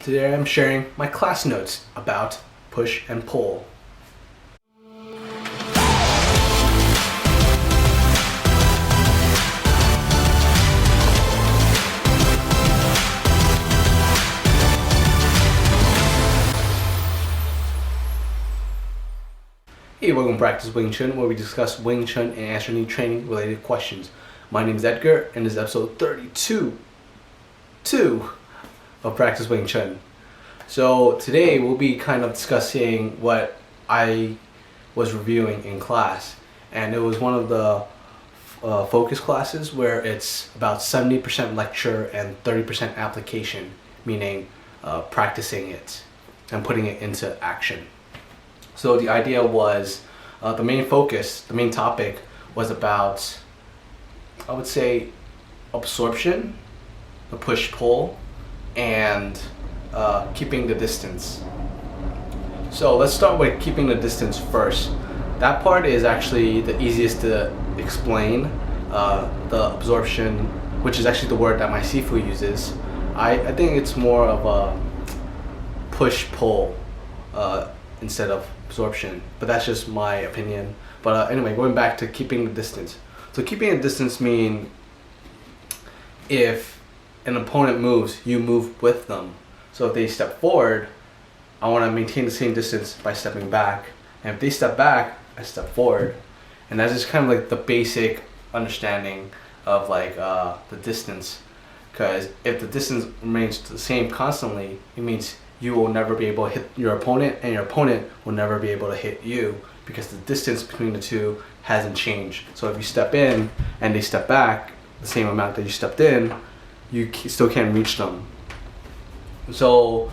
Today I'm sharing my class notes about push and pull. Hey, welcome to Practice Wing Chun, where we discuss Wing Chun and answer any training related questions. My name is Edgar, and this is episode 32 of Practice Wing Chun. So today we'll be kind of discussing what I was reviewing in class, and it was one of the focus classes where it's about 70% lecture and 30% application, meaning practicing it and putting it into action. So the idea was, the main topic was about, I would say, absorption, the push-pull, and keeping the distance. So let's start with keeping the distance first. That part is actually the easiest to explain. The absorption, which is actually the word that my Sifu uses, I think it's more of a push-pull instead of absorption, but that's just my opinion. But anyway, going back to keeping the distance. So keeping a distance means if an opponent moves, you move with them. So if they step forward, I want to maintain the same distance by stepping back. And if they step back, I step forward. And that's just kind of like the basic understanding of like the distance. Because if the distance remains the same constantly, it means you will never be able to hit your opponent, and your opponent will never be able to hit you, because the distance between the two hasn't changed. So if you step in and they step back the same amount that you stepped in, you still can't reach them. So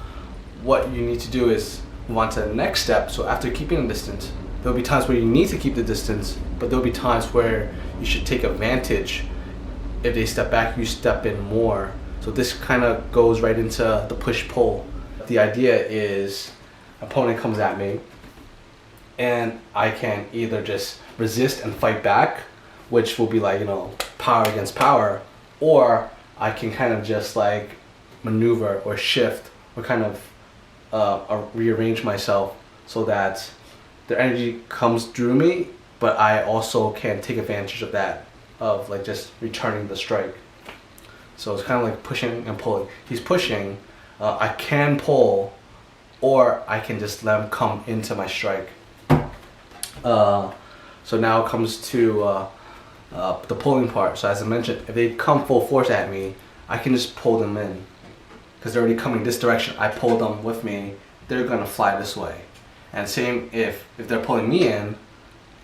what you need to do is move on to the next step. So after keeping the distance, there'll be times where you need to keep the distance, but there'll be times where you should take advantage. If they step back, you step in more. So this kind of goes right into the push-pull. The idea is, opponent comes at me, and I can either just resist and fight back, which will be like, power against power, or I can kind of just like maneuver or shift or kind of rearrange myself so that the energy comes through me, but I also can take advantage of that, of like just returning the strike. So it's kind of like pushing and pulling. He's pushing, I can pull, or I can just let him come into my strike. So now it comes to the pulling part. So as I mentioned, if they come full force at me, I can just pull them in, because they're already coming this direction. I pull them with me, they're gonna fly this way. And same if they're pulling me in,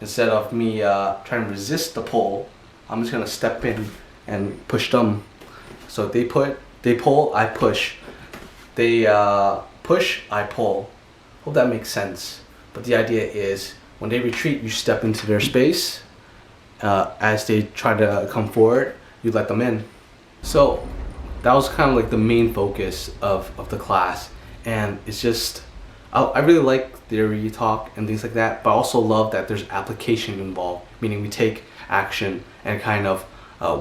instead of me trying to resist the pull, I'm just gonna step in and push them. So if they pull, I push. They push, I pull. Hope that makes sense. But the idea is, when they retreat, you step into their space. As they try to come forward, you let them in. So that was kind of like the main focus of the class. And it's just, I really like theory talk and things like that, but I also love that there's application involved, meaning we take action and kind of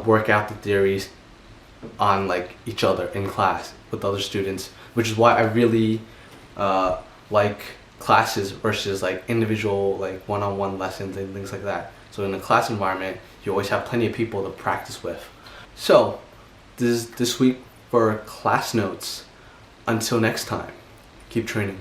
work out the theories on like each other in class with other students, which is why I really like classes versus like individual, like one-on-one lessons and things like that. So in a class environment, you always have plenty of people to practice with. So this is this week for class notes. Until next time, keep training.